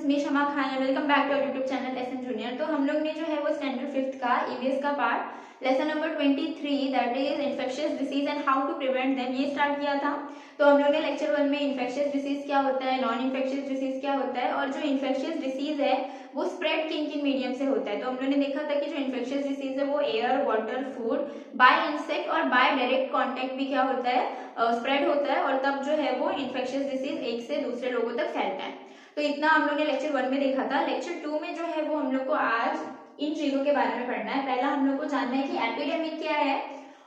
Is me Shama Khan, welcome back to our YouTube channel lesson junior. तो हम लोग ने जो है वो स्टैंडर्ड 5th का ईवीएस का part lesson number 23 that is infectious disease and how to prevent them ये स्टार्ट किया था। तो हम लोग ने लेक्चर 1 में इन्फेक्शियस डिसीज क्या होता है, नॉन इन्फेक्शियस डिसीज क्या होता है, और जो इन्फेक्शियस डिसीज है वो स्प्रेड किन किन मीडियम से होता है। तो हम लोग ने देखा था कि जो इन्फेक्शियस डिसीज है वो air, water, food, by insect और बाय डायरेक्ट कॉन्टेक्ट भी क्या होता है, स्प्रेड होता है, और तब जो है वो इन्फेक्शियस डिसीज एक से दूसरे लोगों तक फैलता है। तो इतना हम लोग ने लेक्चर 1 में देखा था। लेक्चर 2 में जो है वो हम लोग को आज इन चीजों के बारे में पढ़ना है। पहला हम लोग को जानना है कि एपिडेमिक क्या है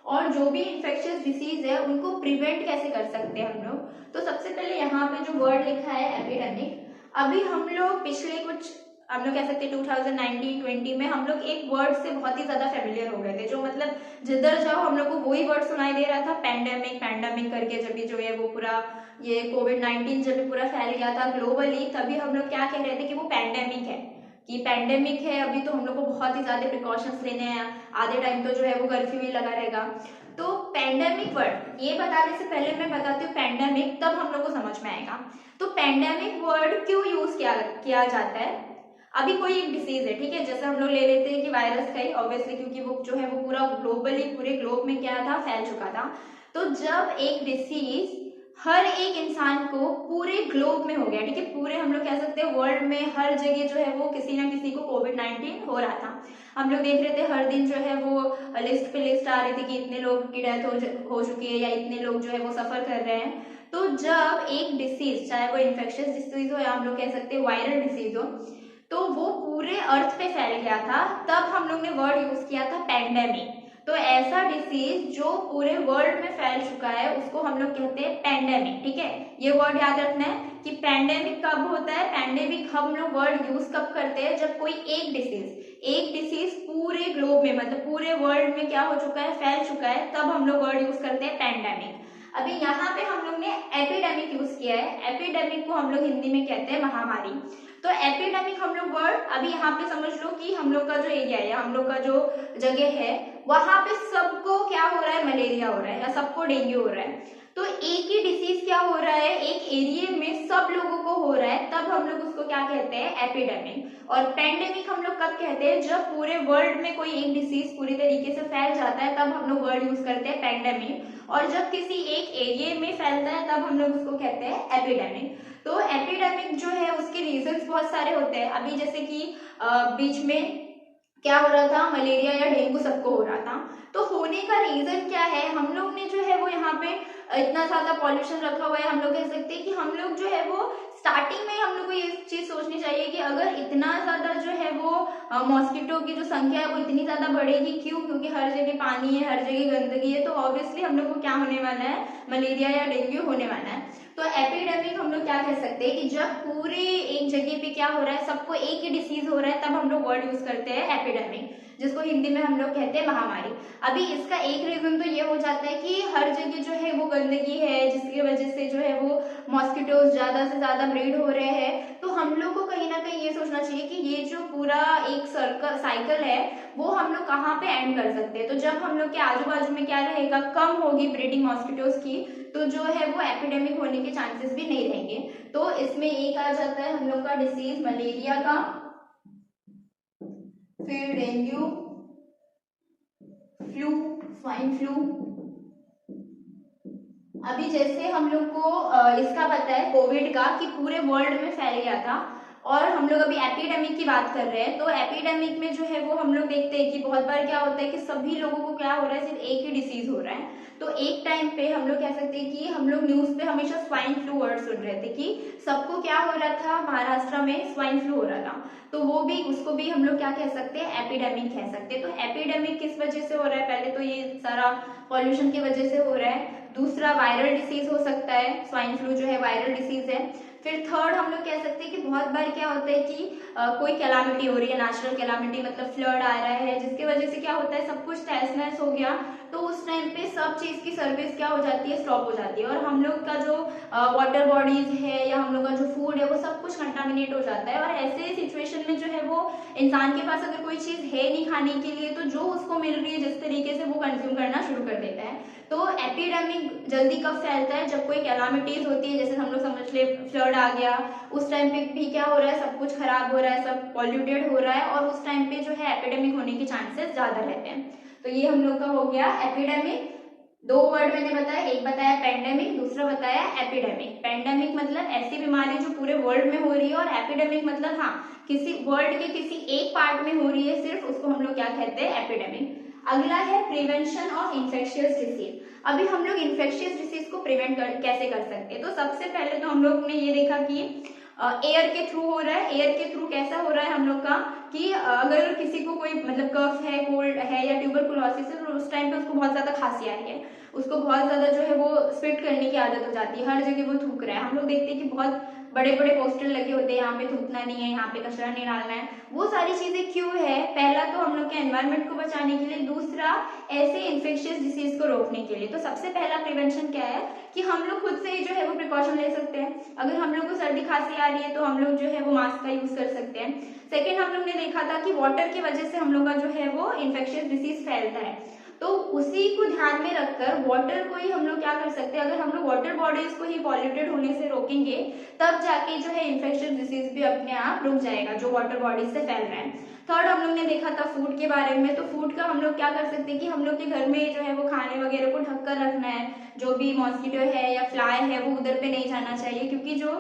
और जो भी इन्फेक्शियस डिसीज है उनको प्रिवेंट कैसे कर सकते हैं हम लोग। तो सबसे पहले यहाँ पे जो वर्ड लिखा है एपिडेमिक, अभी हम लोग पिछले कुछ हम लोग कह सकते हैं 2019-20 में हम लोग एक वर्ड से बहुत ही ज्यादा फेमिलियर हो गए थे, जो मतलब जिधर जाओ हम लोग को वही वर्ड सुनाई दे रहा था, पैंडेमिक पैंडेमिक करके। जब भी जो है वो पूरा ये कोविड-19 जब भी पूरा फैल गया था ग्लोबली, तभी हम लोग क्या कह रहे थे कि वो पैंडेमिक है, कि पैंडेमिक है। अभी तो हम लोग को बहुत ही ज्यादा प्रिकॉशंस लेने हैं, आधे टाइम तो जो है वो कर्फ्यू ही लगा रहेगा। तो पैंडेमिक वर्ड ये बताने से पहले मैं बताती हूँ पैंडेमिक, तब हम लोग को समझ में आएगा। तो पैंडेमिक वर्ड क्यों यूज किया जाता है। अभी कोई एक डिसीज है, ठीक है, जैसे हम लोग ले लेते हैं कि वायरस का ही, ऑब्वियसली क्योंकि वो जो है वो पूरा ग्लोबली पूरे ग्लोब में क्या था, फैल चुका था। तो जब एक डिसीज हर एक इंसान को पूरे ग्लोब में हो गया, ठीक है, पूरे हम लोग कह सकते हैं वर्ल्ड में हर जगह जो है वो किसी ना किसी को कोविड-19 हो रहा था। हम लोग देख रहे थे हर दिन जो है वो लिस्ट पे लिस्ट आ रही थी कि इतने लोग की डेथ हो चुकी है या इतने लोग जो है वो सफर कर रहे हैं। तो जब एक डिसीज, चाहे वो इन्फेक्शियस डिसीज हो या हम लोग कह सकते हैं वायरल डिसीज हो, तो वो पूरे अर्थ पे फैल गया था, तब हम लोग ने वर्ड यूज किया था पैंडेमिक। तो ऐसा डिसीज जो पूरे वर्ल्ड में फैल चुका है उसको हम लोग कहते हैं पैंडेमिक, ठीक है। ये वर्ड याद रखना है कि पैंडेमिक कब होता है, पैंडेमिक हम लोग वर्ड यूज कब करते हैं, जब कोई एक डिसीज पूरे ग्लोब में मतलब पूरे वर्ल्ड में क्या हो चुका है, फैल चुका है, तब हम लोग वर्ड यूज करते हैं पैंडेमिक। अभी यहाँ पे हम लोग ने एपिडेमिक यूज किया है। एपिडेमिक को हम लोग हिंदी में कहते हैं महामारी। तो एपिडेमिक हम लोग वर्ड अभी यहाँ पे समझ लो कि हम लोग का जो एरिया है, हम लोग का जो जगह है, वहां पे सबको क्या हो रहा है, मलेरिया हो रहा है या सबको डेंगू हो रहा है। तो एक ही डिसीज क्या हो रहा है, एक एरिया में सब लोगों को हो रहा है, तब हम लोग उसको क्या कहते हैं, एपिडेमिक। और पैंडेमिक हम लोग कब कहते हैं, जब पूरे वर्ल्ड में कोई एक डिसीज पूरी तरीके से फैल जाता है, तब हम लोग वर्ड यूज करते हैं पैंडेमिक। और जब किसी एक एरिया में फैलता है तब हम लोग उसको कहते हैं एपिडेमिक। तो एपिडेमिक जो है उसके रीजंस बहुत सारे होते हैं। अभी जैसे कि बीच में क्या हो रहा था, मलेरिया या डेंगू सबको हो रहा था। तो होने का रीजन क्या है, हम लोग ने जो है वो यहाँ पे इतना ज्यादा पॉल्यूशन रखा हुआ है। हम लोग कह सकते हैं कि हम लोग जो है वो स्टार्टिंग में हम लोग को ये चीज सोचनी चाहिए कि अगर इतना ज्यादा जो है वो मॉस्किटो की जो संख्या है वो इतनी ज्यादा बढ़ेगी, क्यों, क्योंकि हर जगह पानी है, हर जगह गंदगी है, तो ऑब्वियसली हम लोग को क्या होने वाला है, मलेरिया या डेंगू होने वाला है। तो एपिडेमिक हम लोग क्या कह सकते हैं कि जब पूरे एक जगह पे क्या हो रहा है, सबको एक ही डिसीज हो रहा है, तब हम लोग वर्ड यूज करते हैं एपिडेमिक, जिसको हिंदी में हम लोग कहते हैं महामारी। अभी इसका एक रीजन तो ये हो जाता है कि हर जगह जो है वो गंदगी है, जिसकी वजह से जो है वो मॉस्किटोज ज्यादा से ज्यादा ब्रीड हो रहे हैं। तो हम लोग को कहीं ना कहीं ये सोचना चाहिए कि ये जो पूरा एक साइकिल है वो हम लोग कहाँ पे एंड कर सकते हैं। तो जब हम लोग के आजू बाजू में क्या रहेगा, कम होगी ब्रीडिंग मॉस्किटोज की, तो जो है वो एपिडेमिक होने के चांसेस भी नहीं रहेंगे। तो इसमें एक आ जाता है हम लोग का डिसीज मलेरिया का, फिर डेंगू, फ्लू, स्वाइन फ्लू। अभी जैसे हम लोग को इसका पता है कोविड का कि पूरे वर्ल्ड में फैल गया था, और हम लोग अभी एपिडेमिक की बात कर रहे हैं। तो एपिडेमिक में जो है वो हम लोग देखते हैं कि बहुत बार क्या होता है कि सभी लोगों को क्या हो रहा है, सिर्फ एक ही डिसीज हो रहा है। तो एक टाइम पे हम लोग कह सकते हैं कि हम लोग न्यूज पे हमेशा स्वाइन फ्लू वर्ड सुन रहे थे कि सबको क्या हो रहा था, महाराष्ट्र में स्वाइन फ्लू हो रहा था। तो वो भी, उसको भी हम लोग क्या कह सकते हैं, एपिडेमिक कह सकते हैं। तो एपिडेमिक किस वजह से हो रहा है, पहले तो ये सारा पॉल्यूशन की वजह से हो रहा है। दूसरा वायरल डिसीज हो सकता है, स्वाइन फ्लू जो है वायरल डिसीज है। फिर थर्ड हम लोग कह सकते हैं कि बहुत बार क्या होता है कि कोई कैलामिटी हो रही है, नेचुरल कैलामिटी, मतलब फ्लड आ रहा है, जिसकी वजह से क्या होता है, सब कुछ तहस नहस हो गया, तो उस टाइम पे सब चीज की सर्विस क्या हो जाती है, स्टॉप हो जाती है, और हम लोग का जो वाटर बॉडीज है या हम लोग का जो फूड है वो सब कुछ कंटामिनेट हो जाता है। और ऐसे सिचुएशन में जो है वो इंसान के पास अगर कोई चीज है नहीं खाने के लिए, तो जो उसको मिल रही है जिस तरीके से वो कंज्यूम करना शुरू कर देता है। तो एपिडेमिक जल्दी कब फैलता है, जब कोई कैलामिटीज होती है, जैसे हम लोग समझ ले फ्लड आ गया, उस टाइम पे भी क्या हो रहा है, सब कुछ खराब हो रहा है, सब पॉल्यूटेड हो रहा है, और उस टाइम पे जो है एपिडेमिक होने के चांसेस ज्यादा रहते हैं। तो ये हम लोग का हो गया एपिडेमिक। दो वर्ड मैंने बताया, एक बताया पेंडेमिक, दूसरा बताया एपिडेमिक। पेंडेमिक मतलब ऐसी बीमारी जो पूरे वर्ल्ड में हो रही है, और एपिडेमिक मतलब हाँ किसी वर्ल्ड के किसी एक पार्ट में हो रही है सिर्फ, उसको हम लोग क्या कहते हैं, एपिडेमिक। अगला है प्रिवेंशन ऑफ इन्फेक्शियस डिसीज। अभी हम लोग इन्फेक्शियस डिसीज को प्रिवेंट कैसे कर सकते हैं। तो सबसे पहले तो हम लोग ने ये देखा कि एयर के थ्रू हो रहा है। एयर के थ्रू कैसा हो रहा है हम लोग का कि अगर किसी को कोई मतलब कफ है, कोल्ड है या ट्यूबरकुलोसिस है, तो उस टाइम पे उसको बहुत ज्यादा खांसी आ रही है, उसको बहुत ज्यादा जो है वो स्पिट करने की आदत हो जाती है, हर जगह वो थूक रहा है। हम लोग देखते हैं कि बहुत बड़े बड़े पोस्टर लगे होते हैं, यहाँ पे थूकना नहीं है, यहाँ पे कचरा नहीं डालना है। वो सारी चीजें क्यों है, पहला तो हम लोग के एनवायरनमेंट को बचाने के लिए, दूसरा ऐसे इन्फेक्शियस डिसीज को रोकने के लिए। तो सबसे पहला प्रिवेंशन क्या है कि हम लोग खुद से ही जो है वो प्रिकॉशन ले सकते हैं। अगर हम लोग को सर्दी खांसी आ रही है तो हम लोग जो है वो मास्क का यूज कर सकते हैं। सेकेंड, हम लोग ने देखा था कि वाटर की वजह से हम लोग का जो है वो इन्फेक्शियस डिसीज फैलता है, तो उसी को ध्यान में रखकर वाटर को ही हम लोग क्या कर सकते हैं, अगर हम लोग वाटर बॉडीज को ही पॉल्यूटेड होने से रोकेंगे, तब जाके जो है इन्फेक्शियस डिसीज भी अपने आप रुक जाएगा जो वाटर बॉडीज से फैल रहा है। थर्ड, हम लोग ने देखा था फूड के बारे में। तो फूड का हम लोग क्या कर सकते हैं कि हम लोग के घर में जो है वो खाने वगैरह को ढक कर रखना है, जो भी मॉस्किटो है या फ्लाई है वो उधर पे नहीं जाना चाहिए, क्योंकि जो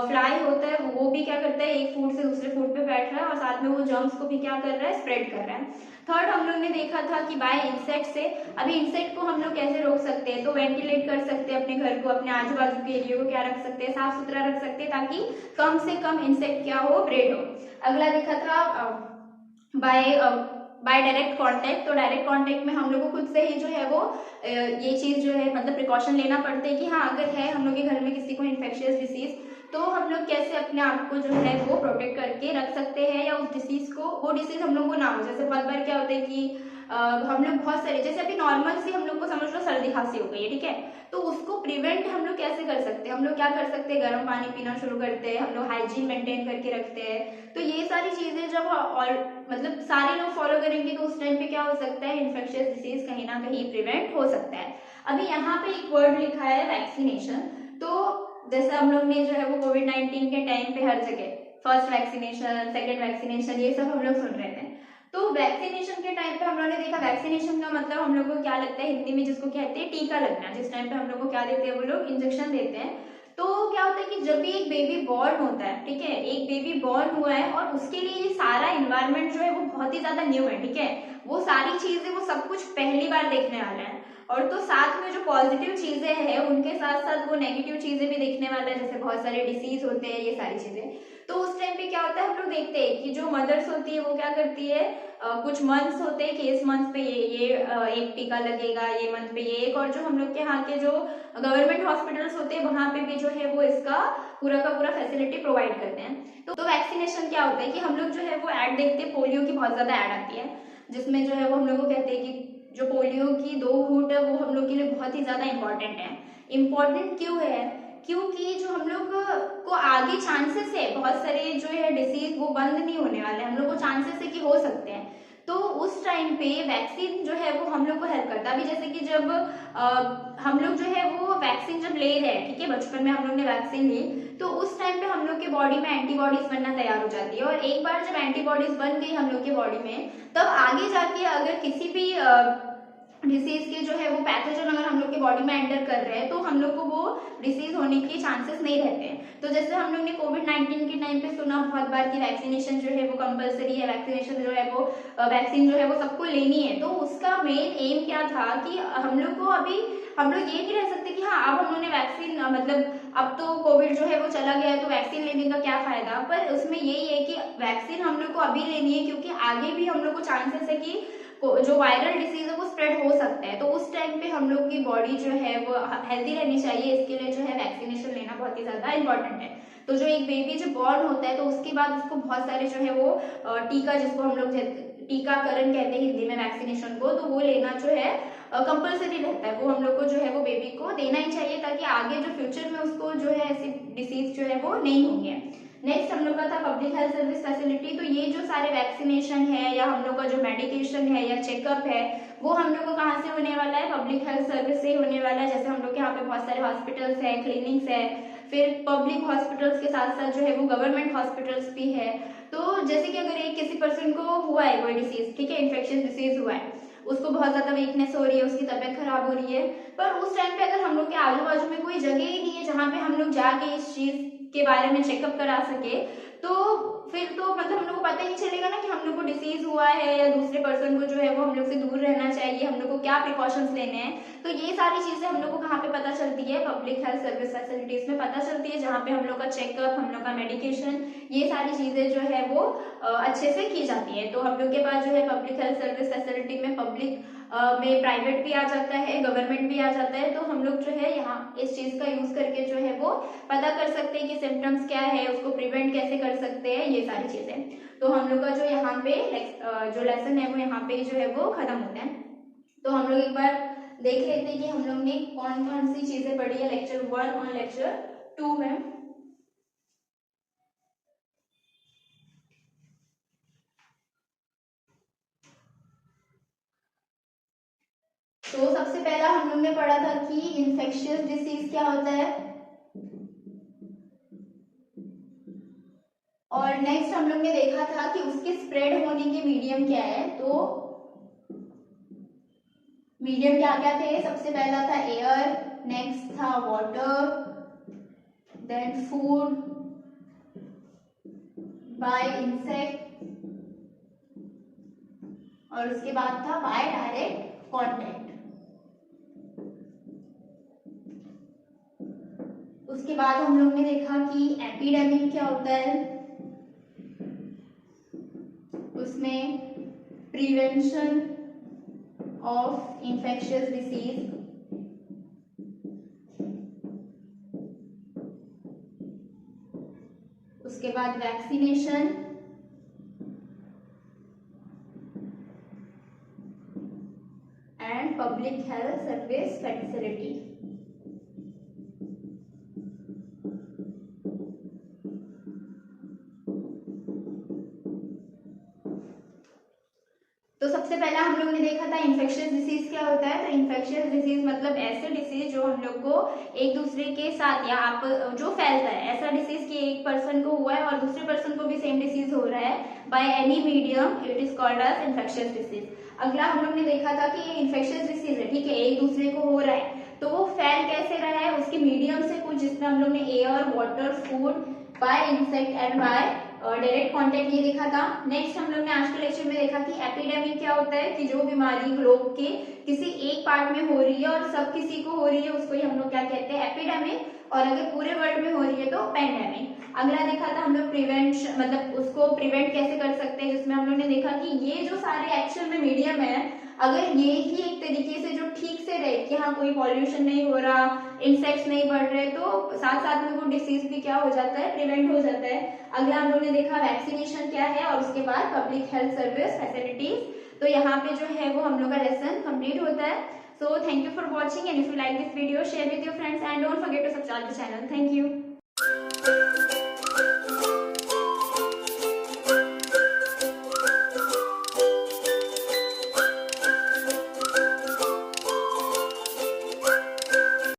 फ्लाई होता है वो भी क्या करता है, एक फूड से दूसरे फूड पे बैठ रहा है और साथ में वो जर्म्स को भी क्या कर रहा है, स्प्रेड कर रहा है। थर्ड, हम लोग ने देखा था कि बाय इंसेक्ट से। अभी इंसेक्ट को हम लोग कैसे रोक सकते हैं, तो वेंटिलेट कर सकते हैं अपने घर को, अपने आजू बाजू के एरिया को क्या रख सकते हैं, साफ सुथरा रख सकते हैं, ताकि कम से कम इंसेक्ट क्या हो, ब्रेड हो। अगला देखा था बाय डायरेक्ट कांटेक्ट। तो डायरेक्ट कांटेक्ट में हम लोग को खुद से ही जो है वो ये चीज जो है मतलब प्रिकॉशन लेना पड़ता है कि हाँ अगर है हम लोग के घर में किसी को इन्फेक्शियस डिसीज, तो हम लोग कैसे अपने आप को जो है वो प्रोटेक्ट करके रख सकते हैं, या उस डिसीज को, वो डिसीज हम लोग को ना हो। जैसे बहुत बार क्या होता है कि हम लोग बहुत सारे, जैसे अभी नॉर्मल सी हम लोग को समझ लो सर्दी खांसी हो गई है, ठीक है, तो उसको प्रिवेंट हम लोग कैसे कर सकते हैं, हम लोग क्या कर सकते हैं, गर्म पानी पीना शुरू करते हैं, हम लोग हाइजीन मेंटेन करके रखते हैं। तो ये सारी चीजें जब और मतलब सारे लोग फॉलो करेंगे, तो उस टाइम पे क्या हो सकता है, इन्फेक्शियस डिसीज कहीं ना कहीं प्रिवेंट हो सकता है। अभी यहाँ पे एक वर्ड लिखा है वैक्सीनेशन। तो जैसे हम लोग ने जो है वो कोविड-19 के टाइम पे हर जगह फर्स्ट वैक्सीनेशन, सेकेंड वैक्सीनेशन, ये सब हम लोग सुन रहे थे। तो वैक्सीनेशन के टाइम पे हम लोगों ने देखा, वैक्सीनेशन का मतलब हम लोग को क्या लगता है, हिंदी में जिसको कहते हैं टीका लगना। जिस टाइम पे हम लोग को क्या देते हैं, वो लोग इंजेक्शन देते हैं। तो क्या होता है कि जब भी एक बेबी बॉर्न होता है, ठीक है, एक बेबी बॉर्न हुआ है और उसके लिए ये सारा इन्वायरमेंट जो है वो बहुत ही ज्यादा न्यू है, ठीक है, वो सारी चीजें, वो सब कुछ पहली बार देखने वाला है। और तो साथ में जो पॉजिटिव चीजें हैं उनके साथ साथ वो नेगेटिव चीजें भी देखने वाला है, जैसे बहुत सारे डिसीज होते हैं, ये सारी चीजें। तो उस टाइम पे क्या होता है, हम लोग देखते हैं कि जो मदर्स होती है वो क्या करती है, कुछ मंथ्स होते हैं कि इस मंथ पे ये एक टीका लगेगा, ये मंथ पे ये एक, और जो हम लोग के यहाँ के जो गवर्नमेंट हॉस्पिटल्स होते हैं वहां पे भी जो है वो इसका पूरा का पूरा फैसिलिटी प्रोवाइड करते हैं। तो वैक्सीनेशन क्या होता है कि हम लोग जो है वो ऐड देखते हैं, पोलियो की बहुत ज्यादा ऐड आती है, जिसमें जो है वो हम लोग को कहते हैं कि जो पोलियो की 2 घूंट है वो हम लोग के लिए बहुत ही ज्यादा इंपॉर्टेंट है। इंपॉर्टेंट क्यों है, क्योंकि जो हम लोग को आगे चांसेस है बहुत सारे जो है डिसीज वो बंद नहीं होने वाले, हम लोग को चांसेस है कि हो सकते हैं। तो उस टाइम पे वैक्सीन जो है वो हम लोग को हेल्प करता है। अभी जैसे कि जब हम लोग जो है वो वैक्सीन जब ले रहे हैं, ठीक है, बचपन में हम लोग ने वैक्सीन ली, तो उस टाइम पे हम लोग के बॉडी में एंटीबॉडीज बनना तैयार हो जाती है, और एक बार जब एंटीबॉडीज बन गई हम लोग के बॉडी में, तब आगे जाके अगर किसी भी डिसीज के जो है वो पैथोजन अगर हम लोग के बॉडी में एंटर कर रहे हैं, तो हम लोग को वो डिसीज होने के चांसेस नहीं रहते हैं। तो जैसे हम लोग ने कोविड-19 के टाइम पे सुना बहुत बार कि वैक्सीनेशन जो है वो कंपलसरी है, वैक्सीनेशन जो है वो वैक्सीन जो है वो सबको लेनी है। तो उसका मेन एम क्या था कि हम लोग को अभी हम लोग ये नहीं रह सकते कि हाँ अब हम लोग ने वैक्सीन मतलब अब तो कोविड जो है वो चला गया है तो वैक्सीन लेने का क्या फायदा, पर उसमें यही है कि वैक्सीन हम लोग को अभी लेनी है, क्योंकि आगे भी हम लोग को चांसेस है कि जो वायरल डिसीज है वो स्प्रेड हो सकता है। तो उस टाइम पे हम लोग की बॉडी जो है वो हेल्दी रहनी चाहिए, इसके लिए जो है वैक्सीनेशन लेना बहुत ही ज्यादा इंपॉर्टेंट है। तो जो एक बेबी जब बॉर्न होता है तो उसके बाद उसको बहुत सारे जो है वो टीका, जिसको हम लोग टीकाकरण कहते हैं हिंदी में वैक्सीनेशन को, तो वो लेना जो है कंपल्सरी रहता है। वो हम लोग को जो है वो बेबी को देना ही चाहिए, ताकि आगे जो फ्यूचर में उसको जो है ऐसी डिसीज जो है वो नहीं होंगे। नेक्स्ट हम लोग का था पब्लिक हेल्थ सर्विस फैसिलिटी। तो ये जो सारे वैक्सीनेशन है या हम लोग का जो मेडिकेशन है या चेकअप है वो हम लोग को कहाँ से होने वाला है, पब्लिक हेल्थ सर्विस से ही होने वाला है। जैसे हम लोग के यहाँ पे बहुत सारे हॉस्पिटल्स है, क्लिनिक्स है, फिर पब्लिक हॉस्पिटल्स के साथ साथ जो है वो गवर्नमेंट हॉस्पिटल्स भी है। तो जैसे कि अगर एक किसी पर्सन को हुआ है कोई डिसीज, ठीक है, इन्फेक्शियस डिसीज हुआ है, उसको बहुत ज्यादा वीकनेस हो रही है, उसकी तबीयत खराब हो रही है, पर उस टाइम पे अगर हम लोग के आजू बाजू में कोई जगह ही नहीं है जहाँ पे हम लोग जाके इस चीज के बारे में चेकअप करा सके, तो फिर तो मतलब हम लोग को पता ही नहीं चलेगा ना कि हम लोग को डिसीज हुआ है, या दूसरे पर्सन को जो है वो हम लोग से दूर रहना चाहिए, हम लोग को क्या प्रिकॉशंस लेने हैं। तो ये सारी चीजें हम लोग को कहाँ पे पता चलती है, पब्लिक हेल्थ सर्विस फैसिलिटीज में पता चलती है, जहाँ पे हम लोग का चेकअप, हम लोग का मेडिकेशन, ये सारी चीजें जो है वो अच्छे से की जाती है। तो हम लोग के पास जो है पब्लिक हेल्थ सर्विस फैसिलिटी में पब्लिक में प्राइवेट भी आ जाता है, गवर्नमेंट भी आ जाता है। तो हम लोग जो है यहाँ इस चीज का यूज करके जो है वो पता कर सकते हैं कि सिम्टम्स क्या है, उसको प्रिवेंट कैसे कर सकते हैं, ये सारी चीजें। तो हम लोग का जो यहाँ पे जो लेसन है वो यहाँ पे जो है वो खत्म होता है। तो हम लोग एक बार देख लेते हैं कि हम लोग ने कौन कौन सी चीजें पढ़ी है लेक्चर 1 और लेक्चर 2 में। तो सबसे पहला हम लोग ने पढ़ा था कि इन्फेक्शियस डिसीज क्या होता है, और नेक्स्ट हम लोग ने देखा था कि उसके स्प्रेड होने के मीडियम क्या है। तो मीडियम क्या क्या थे, सबसे पहला था एयर, नेक्स्ट था water, then food by insect, और उसके बाद था बाय डायरेक्ट कॉन्टेक्ट। उसके बाद हम लोग ने देखा कि एपिडेमिक क्या होता है, उसमें प्रिवेंशन ऑफ इंफेक्शियस डिसीज, उसके बाद vaccination, and public health service facility. तो सबसे पहला हम लोग ने देखा था इन्फेक्शियस डिसीज क्या होता है। तो इन्फेक्शियस डिसीज मतलब ऐसे डिसीज जो हम लोग को एक दूसरे के साथ या आप जो फैलता है, ऐसा डिसीज कि एक पर्सन को हुआ है और दूसरे पर्सन को भी सेम डिसीज हो रहा है by any medium, it is called as infectious disease. अगला हम लोग ने देखा था कि ये इन्फेक्शियस डिसीज है, ठीक है, एक दूसरे को हो रहा है, तो वो फैल कैसे रहा है, उसके मीडियम से कुछ, जिसमें हम लोग ने air, water, food, by insect and by direct contact, ये देखा था। नेक्स्ट हम लोग ने आज के लेक्चर में देखा कि एपिडेमिक क्या होता है, कि जो बीमारी ग्लोब के किसी एक पार्ट में हो रही है और सब किसी को हो रही है, उसको ही हम लोग क्या कहते हैं, एपिडेमिक, और अगर पूरे वर्ल्ड में हो रही है तो पैंडेमिक। अगला देखा था हम लोग प्रिवेंशन, मतलब उसको प्रिवेंट कैसे कर सकते हैं, जिसमें हम लोग ने देखा कि ये जो सारे एक्शन में मीडियम है, अगर ये ही एक तरीके से जो ठीक से रहे कि हाँ कोई पॉल्यूशन नहीं हो रहा, इंसेक्ट्स नहीं बढ़ रहे, तो साथ साथ में वो डिसीज भी क्या हो जाता है, प्रिवेंट हो जाता है। अगला हम लोग ने देखा वैक्सीनेशन क्या है, और उसके बाद पब्लिक हेल्थ सर्विस फैसिलिटीज। तो यहाँ पे जो है वो हम लोग का लेसन कंप्लीट होता है। So thank you for watching, and if you like this video share with your friends and don't forget to subscribe the channel. Thank you.